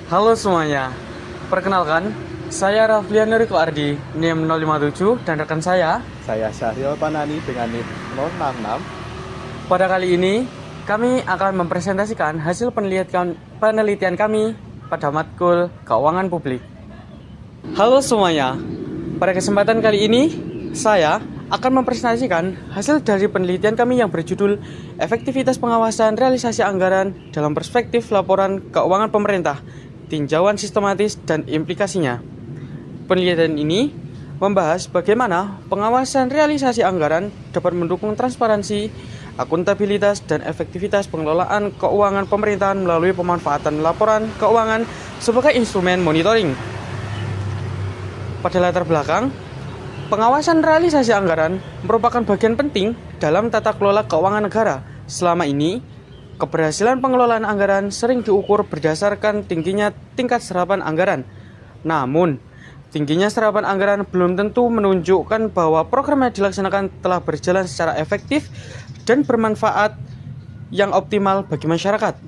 Halo semuanya, perkenalkan, saya Raflian Nuriko Ardi, NIM 057, dan rekan Saya Syahril Panani dengan NIM 066. pada kali ini, kami akan mempresentasikan hasil penelitian kami pada matkul Keuangan Publik. Halo semuanya, pada kesempatan kali ini, saya akan mempresentasikan hasil dari penelitian kami yang berjudul Efektivitas Pengawasan Realisasi Anggaran dalam Perspektif Laporan Keuangan Pemerintah, Tinjauan Sistematis dan Implikasinya. Penelitian ini membahas bagaimana pengawasan realisasi anggaran dapat mendukung transparansi, akuntabilitas, dan efektivitas pengelolaan keuangan pemerintahan melalui pemanfaatan laporan keuangan sebagai instrumen monitoring. Pada latar belakang, pengawasan realisasi anggaran merupakan bagian penting dalam tata kelola keuangan negara. Selama ini, keberhasilan pengelolaan anggaran sering diukur berdasarkan tingginya tingkat serapan anggaran. Namun, tingginya serapan anggaran belum tentu menunjukkan bahwa program yang dilaksanakan telah berjalan secara efektif dan bermanfaat yang optimal bagi masyarakat.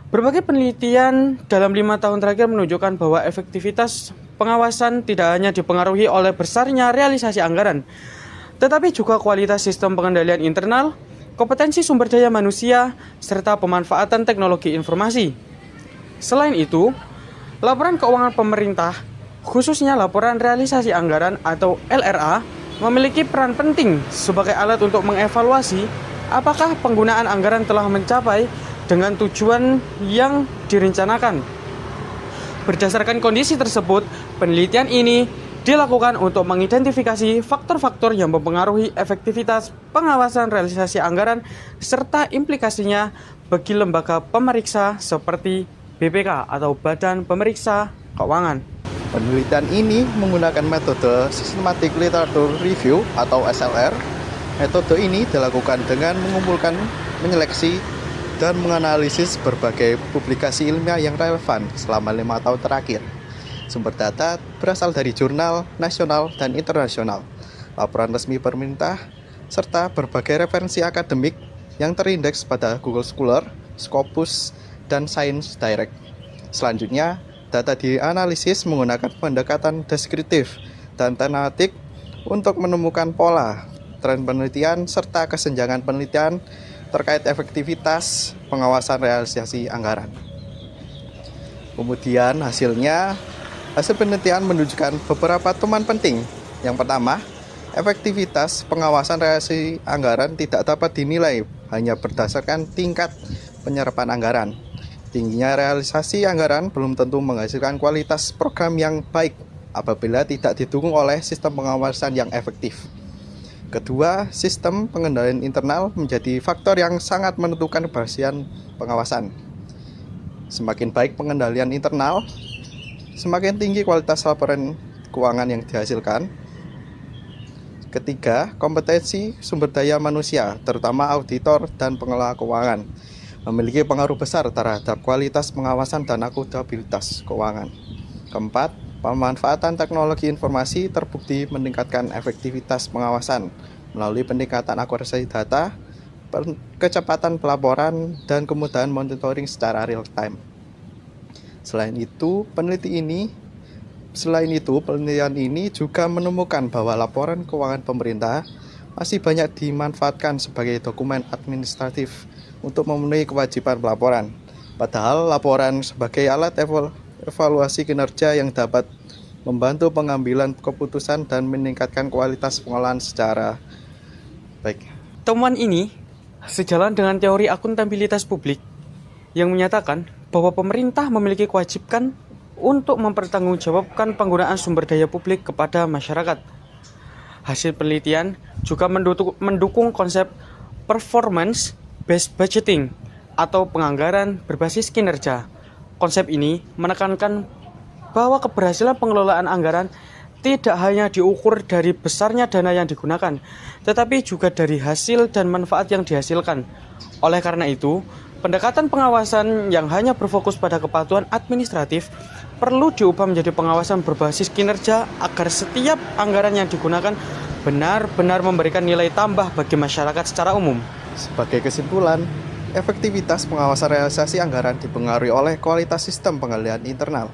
Berbagai penelitian dalam 5 tahun terakhir menunjukkan bahwa efektivitas pengawasan tidak hanya dipengaruhi oleh besarnya realisasi anggaran, tetapi juga kualitas sistem pengendalian internal, kompetensi sumber daya manusia, serta pemanfaatan teknologi informasi. Selain itu, laporan keuangan pemerintah, khususnya laporan realisasi anggaran atau LRA, memiliki peran penting sebagai alat untuk mengevaluasi apakah penggunaan anggaran telah mencapai dengan tujuan yang direncanakan. Berdasarkan kondisi tersebut, penelitian ini dilakukan untuk mengidentifikasi faktor-faktor yang mempengaruhi efektivitas pengawasan realisasi anggaran serta implikasinya bagi lembaga pemeriksa seperti BPK atau Badan Pemeriksa Keuangan. Penelitian ini menggunakan metode Systematic Literature Review atau SLR. Metode ini dilakukan dengan mengumpulkan, menyeleksi, dan menganalisis berbagai publikasi ilmiah yang relevan selama 5 tahun terakhir. Sumber data berasal dari jurnal nasional dan internasional, laporan resmi pemerintah, serta berbagai referensi akademik yang terindeks pada Google Scholar, Scopus, dan Science Direct. Selanjutnya, data dianalisis menggunakan pendekatan deskriptif dan tematik untuk menemukan pola, tren penelitian, serta kesenjangan penelitian terkait efektivitas pengawasan realisasi anggaran. Kemudian hasil penelitian menunjukkan beberapa temuan penting. Yang pertama, efektivitas pengawasan realisasi anggaran tidak dapat dinilai hanya berdasarkan tingkat penyerapan anggaran. Tingginya realisasi anggaran belum tentu menghasilkan kualitas program yang baik apabila tidak didukung oleh sistem pengawasan yang efektif. Kedua, sistem pengendalian internal menjadi faktor yang sangat menentukan keberhasilan pengawasan. Semakin baik pengendalian internal, semakin tinggi kualitas laporan keuangan yang dihasilkan. Ketiga, kompetensi sumber daya manusia, terutama auditor dan pengelola keuangan, memiliki pengaruh besar terhadap kualitas pengawasan dan akuntabilitas keuangan. Keempat, pemanfaatan teknologi informasi terbukti meningkatkan efektivitas pengawasan melalui peningkatan akurasi data, kecepatan pelaporan, dan kemudahan monitoring secara real time. Selain itu, penelitian ini juga menemukan bahwa laporan keuangan pemerintah masih banyak dimanfaatkan sebagai dokumen administratif untuk memenuhi kewajiban pelaporan. Padahal laporan sebagai alat evaluasi kinerja yang dapat membantu pengambilan keputusan dan meningkatkan kualitas pengelolaan secara baik. Temuan ini sejalan dengan teori akuntabilitas publik yang menyatakan bahwa pemerintah memiliki kewajiban untuk mempertanggungjawabkan penggunaan sumber daya publik kepada masyarakat. Hasil penelitian juga mendukung konsep performance-based budgeting atau penganggaran berbasis kinerja. Konsep ini menekankan bahwa keberhasilan pengelolaan anggaran tidak hanya diukur dari besarnya dana yang digunakan, tetapi juga dari hasil dan manfaat yang dihasilkan. Oleh karena itu, pendekatan pengawasan yang hanya berfokus pada kepatuhan administratif perlu diubah menjadi pengawasan berbasis kinerja agar setiap anggaran yang digunakan benar-benar memberikan nilai tambah bagi masyarakat secara umum. Sebagai kesimpulan, Efektivitas pengawasan realisasi anggaran dipengaruhi oleh kualitas sistem pengendalian internal,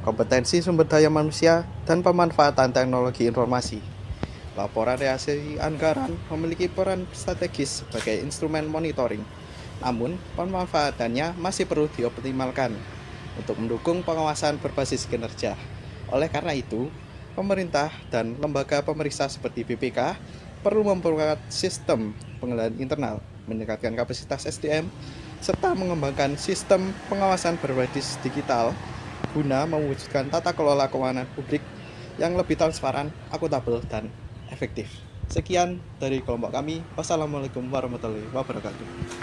kompetensi sumber daya manusia, dan pemanfaatan teknologi informasi. Laporan realisasi anggaran memiliki peran strategis sebagai instrumen monitoring, namun pemanfaatannya masih perlu dioptimalkan untuk mendukung pengawasan berbasis kinerja. Oleh karena itu, pemerintah dan lembaga pemeriksa seperti BPK perlu memperkuat sistem pengendalian internal, meningkatkan kapasitas SDM, serta mengembangkan sistem pengawasan berbasis digital guna mewujudkan tata kelola keuangan publik yang lebih transparan, akuntabel, dan efektif. Sekian dari kelompok kami. Wassalamualaikum warahmatullahi wabarakatuh.